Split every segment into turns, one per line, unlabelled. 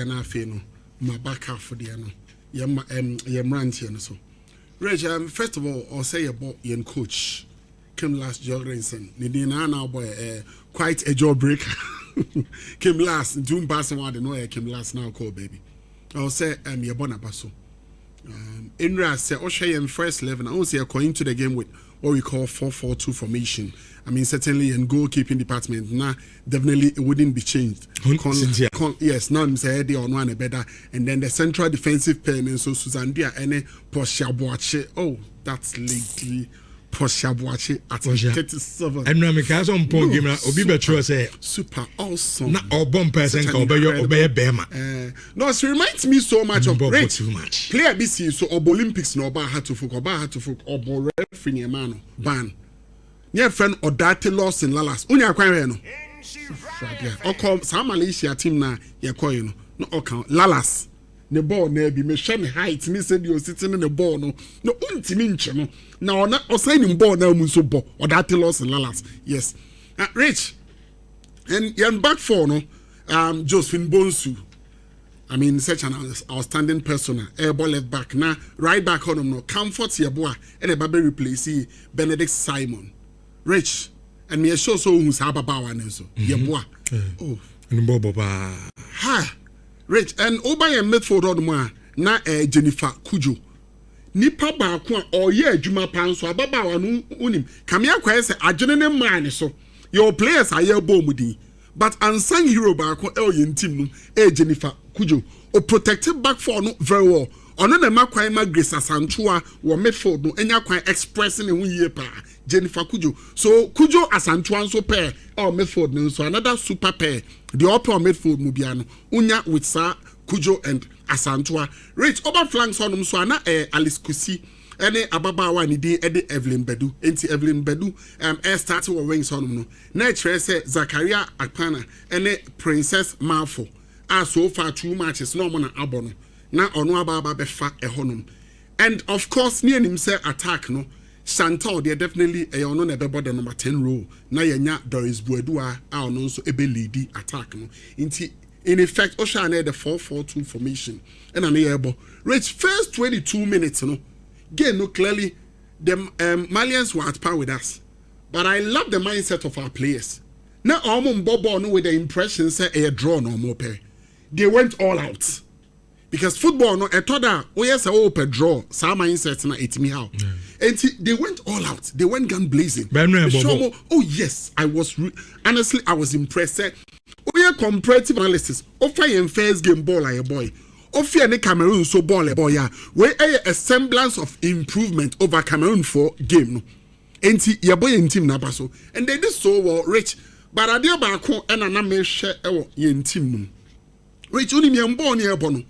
there na afi no my back half for there no yem rant here no so Reg, first of all I'll say about your coach came last Jorgensen ni na boy quite a job breaker came last doing passing one no came last now call baby I'll say your bonabaso Inra said Oshay first 11 I will say according to the game with what we call 4-4-2 formation. I mean, certainly in goalkeeping department, now definitely it wouldn't be changed. Yes, now I'm saying they on one better, and then the central defensive pair, and so Susandia and Poshabuache. Oh, that's lately Poshabuache at 37.
And now because on point game, Obi Betro say
super awesome.
Not all bomb person can obey Bema.
No, it reminds me so much of
Bob too much.
Player BC so Obo Olympics no ba had to folk Obo referee man ban. Near friend or date loss in Lalas. Unya kwan no. O call some Malaysia team na ye call you no account Lalas. The ball na be me share me height me said you sitting in the ball no untimi nche no na ona o signing ball na mu so ball or date loss in Lalas. Yes. Rich. And yan back for no Josephine Bonsu. I mean, such an outstanding persona. Airball left back. Now, right back on him, no. Comfort Yabua. And a baby replace Benedict Simon. Rich. And me a show so who's Hababawa and so. Yabua. Oh.
And Boba.
Ha. Rich. And Oba and Medford on moi. Na Jennifer Kujo. Nipa ba kwa or ye Juma Panso. Ababawa unim. Kamia kwa se ajene man so. Your players are your bomudi. But unsung hero back on team no. Jennifer Kujo. O protected back for no very well. Ono na makwan ma Grace Asantua wo Medford no enya kwan expressing in year pa Jennifer Kujo. So Kujo Asantua so pair or Medford no so another super pair. The upper Medford mu bia no unya with Sir Kujo and Asantua. Rich over flanks on so na Alice Kusi ene ababawa ni di ede Evelyn Bedu enti Evelyn Bedu start wo wings on no na kire se Zakaria Akpana ene Princess Mafo as so far 2 matches no na abono na ono ababa befa ehonum and of course near him say attack no Chantal they definitely ono na bebo the number 10 role na yenya Doris Buedua a ono so ebe lead attack no inti in effect Osha na the 4-4-2 formation and an able reach first 22 minutes no again no clearly the Malians were at par with us but I love the mindset of our players now almost bobo no with the impression say a draw no more pair they went all out because football no etoda we yes a open draw some mindset na etimi how and they went all out they went gun blazing oh yes I was honestly I was impressed we are comparative analysis offer your first game ball like a boy offer any Cameroon so ball a boy yeah we a semblance of improvement over Cameroon for game no enti your boy in team na baso and they did so well Rich but adia ba ko na na me hwe e your team no Rich uni me mbo ne ebo no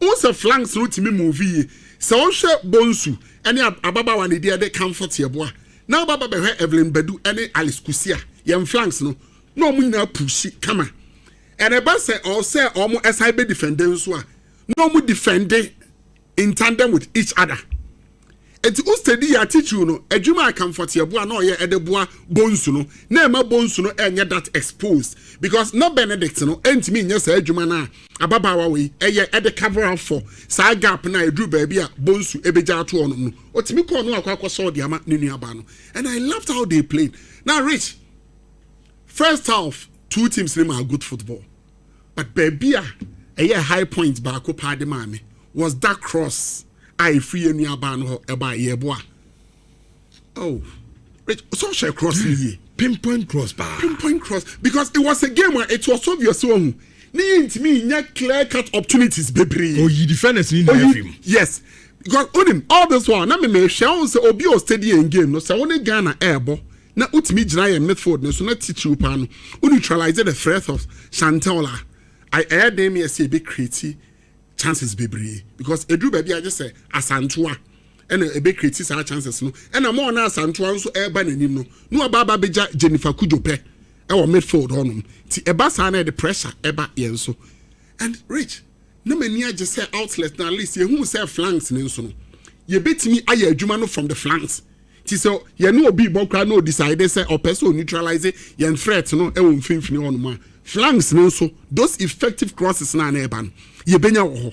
o se flanks no timi movie se o hwe Bonsu ene ababawa ne dia de comfort yeboa na baba be hwe Evelyn Bedu ene Alice Kusia yem flanks no na omu nyina pushi kama ene ba se o se omu SI be defending so a na omu defending in tandem with each other eti o steady ya teach you no adwuma comfort yeboa na o ye edeboa Bonsu no na ema Bonsu no enye that exposed because no Benedict no entimi nya sa adwuma na ababawa we eye ede cover up for sa gap na edru baby a Bonsu ebeja ato ono no otimi ko no akwa so de ama nenu aba no and I loved how they played now Rich first half 2 teams them are good football but baby a high point ba ko pa de mame was that cross I free enu aba no eba yeboa oh Rich so share cross here
pinpoint cross bar
pinpoint cross because it was a game where it was obvious so need me clear cut opportunities baby
oh you defenders need him
yes because on all this one na me share say obi o steady in game no say won Ghana airbo na utimi gina ye Medford no so na teach you pa no neutralize the threat of Chantal I air them here say be create chances baby because edru baby I just say Asantua and a big create our chances no and a more na Asantua so air ban anim no ababa beja Jennifer Kujo pe e wo Medford honum ti eba sa na the pressure eba yen so and Rich no many just say outlet na at least ye hu say flanks ne so no ye betimi aye adwuma no from the flanks ti so ye no obi bokra no decide say o person neutralize yen threat no e wo mfimfini honum flanks so those effective crosses na eba no ye benya wo ho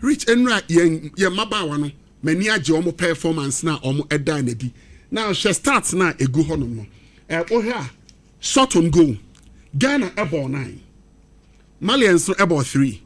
Rich enra ye mabawa no mani age omo performance na omo eda na di now she starts na egu honom no oh here shot on goal Ghana about 9 Malians no about 3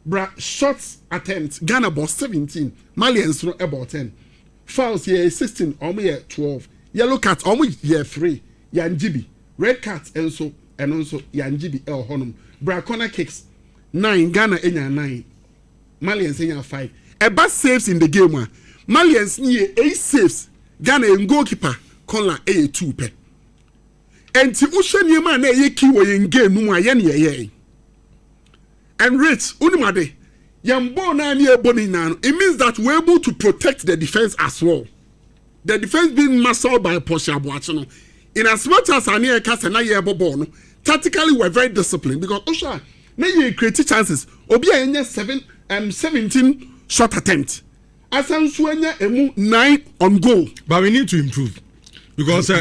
bra shots attempt Ghana about 17 Malians no about 10 fouls here 16 omo here 12 yellow card omo here 3 yanjibi red card and so yanjibi el honum bra corner kicks 9 Ghana enya 9 Malians enya 5 eba saves in the game Malians ni 8 saves Ghana en goalkeeper Conla 2 pe enti uhwe niema na ye ki wo yen game mu aye ne ye and Rich unimade yambo na ni ebo ni na it means that we're able to protect the defense as well. The defense being mastered by Porsche Abuachi. In as much as Ania Kasa na ye ball no, tactically we're very disciplined because Osha na ye create chances. Obi anya 17 shot attempt. Asansu anya emu 9 on goal.
But we need to improve because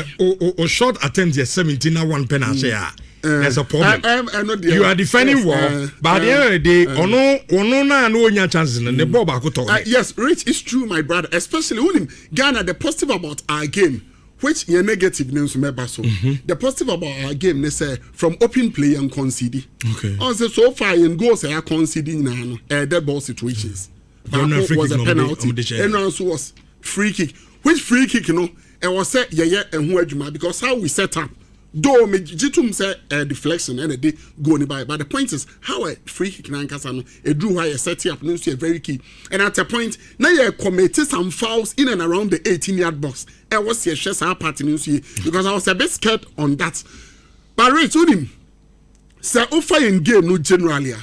shot attempt is 17 na one penalty. There's a problem. You are defending well, but at the end of the day, ono na no nya chances na the ball back to.
Yes, Rich, it's true, my brother. Especially when Ghana, the positive about our game, which your negative news remember so. The positive about our game, they say from open play and concede.
Okay.
Also, so far in goals, they are conceding now. Dead ball situations. That was a penalty. And also was free kick. Which free kick, you know? It was said and who because how we set up. Though me jitum say deflection and a day go by, but the point is how a free kick na nkasa no e drew why a set up no so very key. And at a point now you committed some fouls in and around the 18-yard box. I was here share our party news because I was a bit scared on that. But Rich told him say offer in game no generally.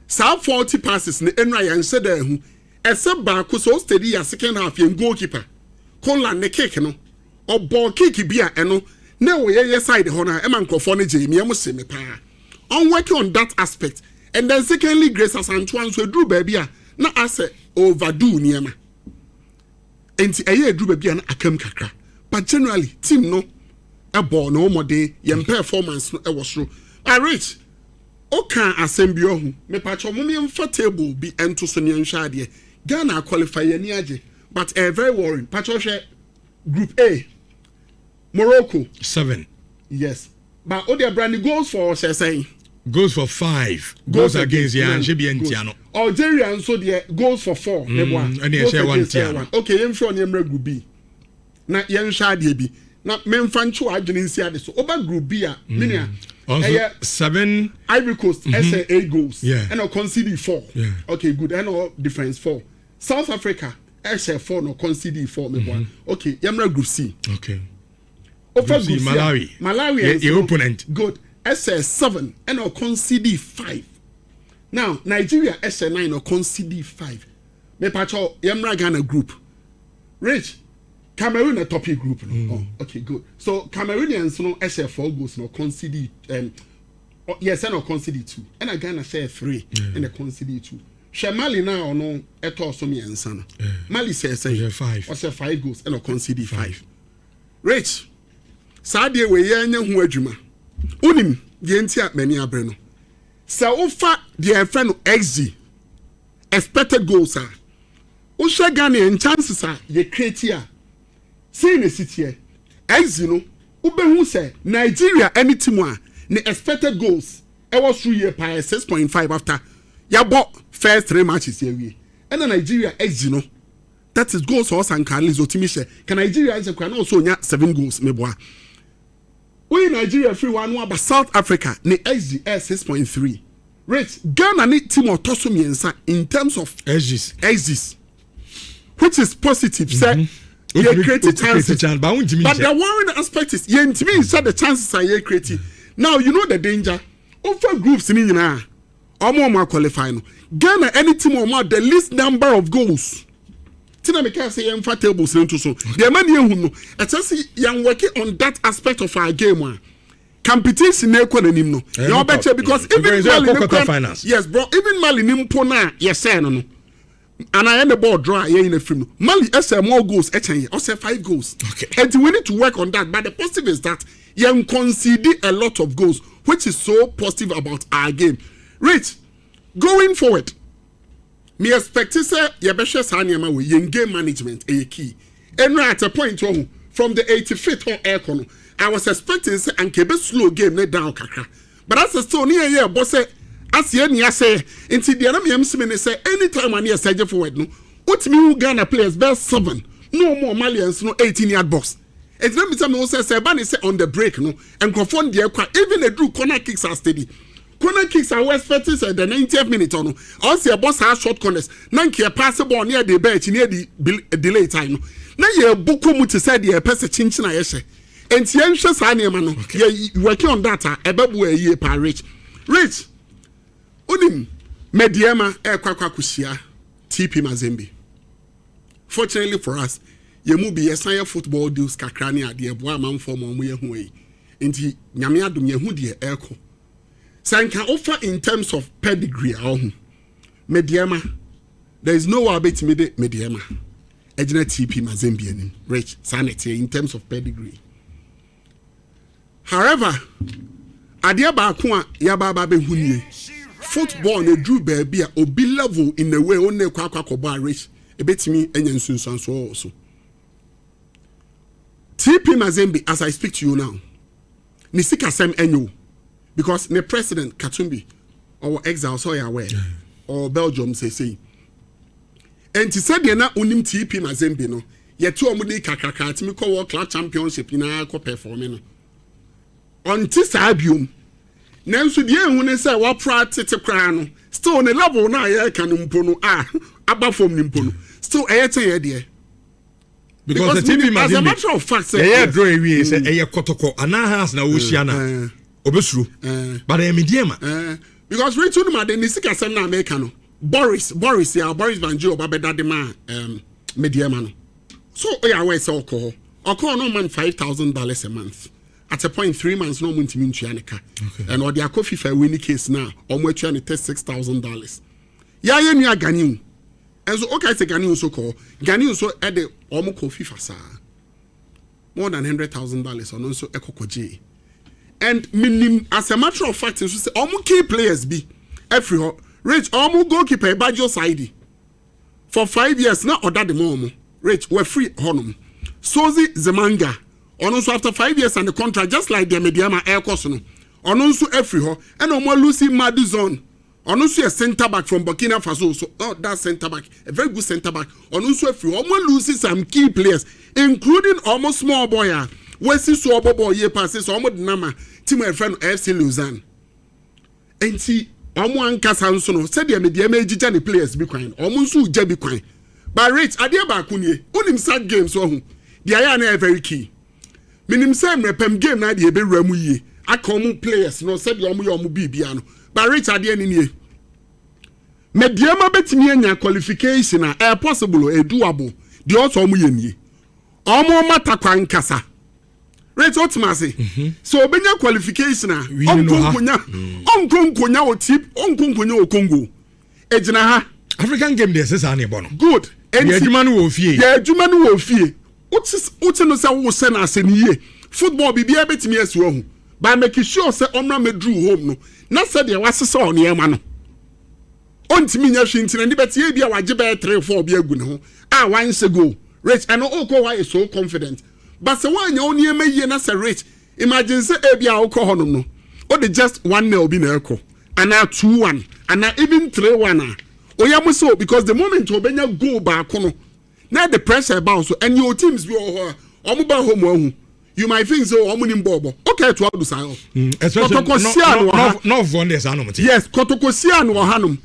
Say 40 passes ne enra yan said hu except back so steady ya second half yen goalkeeper. Conla ne kick no or ball kick bia eno no, yes, side honor, Eman Cofone Jamie, me pa. I'm working on that aspect. And then secondly, Grace as Antoine so drew baby, na as overdo niema. And a year drew baby and a kem kakra. But generally, team no a ball no more day, young performance no was true. I reach Oka assembly me patch mumium for table be entosonian shadie. Ghana qualify niaje, but a very worrying. Patroshe Group A. Morocco
7.
Yes, but all their brandy goes for saying
goes for 5. Goes against and she be Tiano.
Algeria so the goes for 4.
And they share 1 Tiano.
Okay, I'm sure you Group B. Na yen shadi bi. Na memfancho adwene nsi ade so. Oba Group B a minia.
Also 7
Ivory Coast SA 8 goals.
Yeah.
And concede 4.
Yeah.
Okay, good. And all difference 4. South Africa SA 4 no concede 4 me one. Okay, Yamra Group C.
Okay.
Over
Malawi your opponent.
Good. SS 7 and or concede 5. Now Nigeria SS 9 or concede 5. Me pacho Yamra Ghana group. Rich. Cameroon a topic group. Oh, okay, good. So Cameroonians no SS 4 goals no concede yes and or concede 2. And a Ghana share 3 and a concede 2. Mali now no eto so me answer. Mali says
5.
Or say 5 goals and or concede 5. Rich. Sadie we yanya hu adwuma unim de ntia mani abre no sa ofa de friend XG expected goals are o hwe Ghana chances are ye create a see ne city XG no ubehu say Nigeria any team a ne expected goals e was through year by 6.5 after ya bought first 3 matches here we and Nigeria XG no that is goals for us and Carlos Otimisha can Nigeria is can also nya 7 goals me boa. We Nigeria free one but South Africa ne XGS 6.3. Rich Ghana ne team or tosumiensa in terms of XGs, which is positive. Say they create chances, but the worrying aspect is to me said the chances are you creating. Now you know the danger. Over groups in India, or more qualifying. Ghana any team or more the least number of goals. Tina me can say emfa tables into so. The man you know, I just see young working on that aspect of our game. Competition na ekwa nanim no. You better because even Mali yes bro, even Mali nimpo na yes say no. And I end the ball draw here in the film. Mali say more goals echen or say 5 goals.
Okay.
And we need to work on that. But the positive is that you concede a lot of goals which is so positive about our game. Rich, going forward, me expect to say yebeshe sanyama we yen game management a key. And at a point from the 85th on aircon, I was expecting say and kebe slow game ne down kakra. But as a stone here, boss as ye say into the enemy say anytime I near surgery forward no. What me Ghana players best 7, no more Malians, no 18-yard box. It's not me say Bani say on the break no and confront the aircraft. Even they do corner kicks are steady. Corner kicks are West Fertis at the 90th minute on. Also your boss has short corners. Nanki a passable near the bench near the delay time. Now you book to say the person chinchina yeshe. And Tiensha Sani man, you working on data about a year per rich. Rich Unim MEDEAMA Kwakwakusia TP Mazembe. Fortunately for us, ye mu be a football deals kakrani ade eboa man form omo ye hu yi. Enti nyame adom ye hu de eko. Sanka offer in terms of pedigree ahun. MEDEAMA, there is no way about MEDEAMA. Ejina TP Mazembe anim. Rich sanity in terms of pedigree. However, ade ba ko a ya ba be hu nie. Football na drew baby a obi level in the way only kwakwakoba rich. Ebetimi enye nsunsanso also. TP Mazembe, as I speak to you now, ni sika sem enyo because the president Katumbi or exile so ya aware or Belgium say and to say na unim TP Mazembe no ye tu omudi kakaka timi ko world club championship na ko performing no on tisabium nanso die hu ne say wa practice kra no still on the level na ye kan mpo no aba from nimpo no still ye de because the TP Mazembe as a matter of fact say
draw away say kotoko ana has na oshia na obesuru but MEDEAMA
because reach to ma de ni sika sem na America no Boris Van Gogh babeda de ma MEDEAMA no so we say alcohol no man $5,000 a month. At a point 3 months no muntimi ntuaneka and or their coffee for winning case now omo atuane $6,000 ya ye nua Ganiu and so okay say Ganiu so call Ganiu so e de omo coffee for sa more than $100,000 on also ekokoje and minim as a matter of fact so say omo key players be every rich omo goalkeeper Bajo side for 5 years now order the mom rich we free honum Sozi Zemanga also after 5 years and the contract just like the MEDEAMA air course no also every ho and omo Lucy Madison also a center back from Burkina Faso so that center back a very good center back also every omo Lucy some key players including almost small boy we see so bobo ye passes omo dinama team my friend FC Lausanne enti omo ankasa nso no said the MEDEAMA ejija the players be kwan omo nso uja be kwan but rich ade ba ko nie onim sad games so hu the aya na very key. Minim say mrepem game na de ebewura mu yie akomu players no said you omu bibia no but rich ade ni nie MEDEAMA betimi anya qualification na possible doable de also omu ye nie omu mata kwan kasa rich otimase so obenya qualification na onkonkonya o tip onkonkonya o Congo ejina ha
African game dey say ani bono
good
ye adwuma no wo fie
Uti no say wo se na aseniye football bibia betimi asu ahu by make sure say omra medru home no na say de wasese on yema no ontimi nya hwinti na ndibeti bia waje be 3-4 bia agu ne ho one say go rich and okọ why is so confident but say wanya oni ema yie na say rich imagine say bia okọ hono no o de just 1-0 bi na ekọ ana 2-1 ana even 3-1 oyam so because the moment obenya goal ba ko no now the pressure bounce and your teams be home you might think so okay to do say
no wonders anum
yes kotokosia no hanum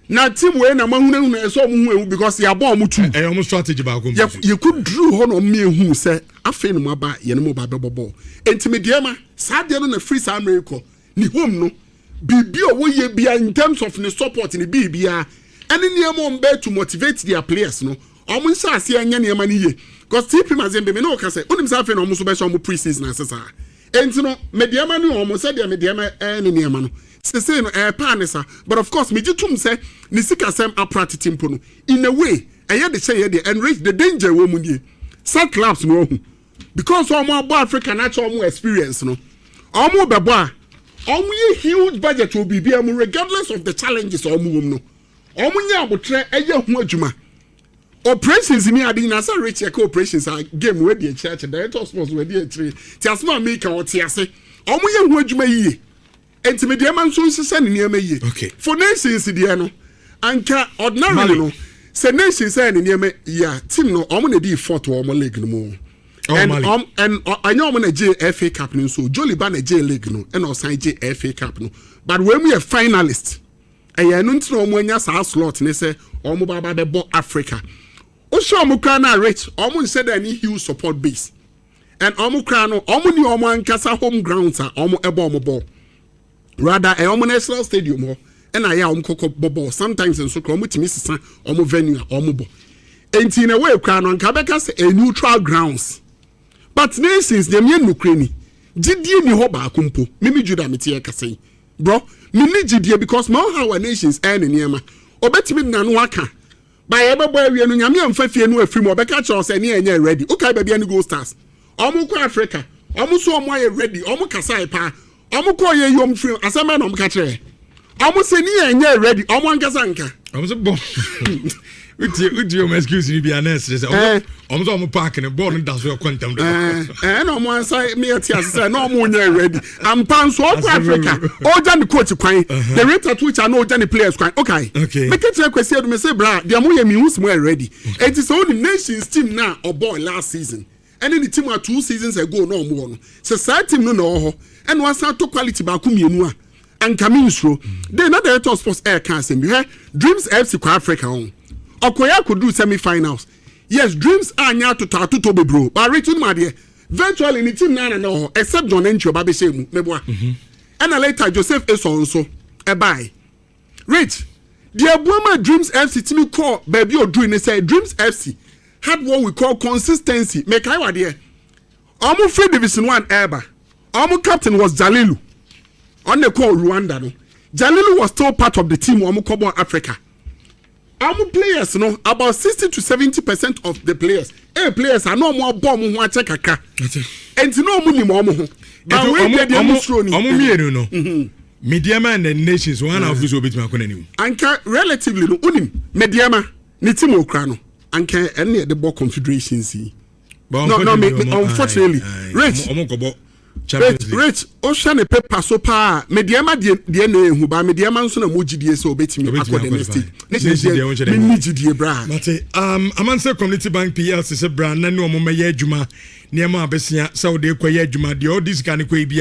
na team we na mahunu so mu because ya bomb mu two
almost strategy ba go
you could drew hono me hu say afa no maba ye no ba bebo enti MEDEAMA sade no na free sa America ni home no bibia wo ye bia in terms of the support ni bibia and in your mom to motivate their players no almost say anya niam ni ye because TP Mazembe me no ka say onim say no almost be so pre-season asesa enti no MEDEAMA ni almost say the MEDEAMA ni niam no say no panisa but of course me gitum say ni sika sem aprat timpo no in a way the say the enrich the danger wo mu ni set clubs no because all more African natural more experience no Omo bebo omo ye huge budget will be regardless of the challenges omo no. Omo nya abotre eye ho adwuma. Operations ni ade na say rich operations are game we dey church director sports we dey three. Ti asma make o ti ase. Omo ye ho adwuma yiye. Enti MEDEAMA nso nsese ne niam yiye.
Okay.
For nations dey no. Anka ordinary no. Say nations say ne niam ya team no omo na dey fourth omo league no mo. And I know when a FA Cup no so Jolly Ban a J League no and also FA Cup no. But when we are finalist, I know no when you say slot and say omo baba be bo Africa. Osho omo kra na rich, omo said any huge support base. And omo kra no omo ni omo ankasa home grounds are omo ebo omo ball. Rather a omo national stadium ho and I omo koko bobo sometimes in so omo timi sisa omo venue omo bo. Enti na we kra no nka beka say a neutral grounds. But nations dem ye nukreni. Gidie ni ho ba akumpo. Mimi Jude ameti e kase. Bro, me ni gidie because ma how our nations earn niema. Obetimi na no aka. Ba ye bebo awie no nyame amfa fie no afiri mo beka che say ne enye ready. Okay baby ani go stars. Omo ko Africa. Omo so omo ye ready. Omo kasa pa. Omo ko ye yom free. Asema na omo ka kire. Omo se ni enye ready. Omo ankasa nka. Omo se bo.
Uti o excuse ni bi anes say omo so omo park ne ball no daso your quantum
no mo answer me ati say no mo nya ready am pan so Africa oja ni coach kwan the rate at which I know oja ni players kwan okay make it request you me say bra they am we me who's more ready it is only nations team now or boy last season and the team 2 seasons ago no mo no so side team no ho and one start to quality ba ku mienu a and coming through they not the top sports air can say Dreams FC kwa Africa on Okoya could do semi-finals. Yes, Dreams are near to Tatu be bro. But Richard Madie, virtually in the team nana no, except John Entry Baby Shemu, Meboa. And later Joseph Esonso, a buy. Rich, the Abuama Dreams FC team call baby or doing say Dreams FC had what we call consistency. Make I idea. Almo free division 1 Eba. Almo captain was Jalilu. On the call Rwanda no. Jalilu was still part of the team Almo Kobo Africa. Our players, no, about 60 to 70% of the players. Players are no more bomb who check a car. And no money more. But when they are
MEDEAMA and the nations, one of these will be my connection.
Anka relatively no MEDEAMA, Nitimo Crano, Anka any of the ball confederations. No, unfortunately, Rich. Rich, Ocean a paper so pa MEDEAMA DNA who by MEDEAMA so na mojidie so betimi akọ the next stage. Me jidie bra.
Mate Amanse Community Bank PLC se bra na no mo meye adwuma niam abesia Saudi ekwaye adwuma de all this kan ekwa bia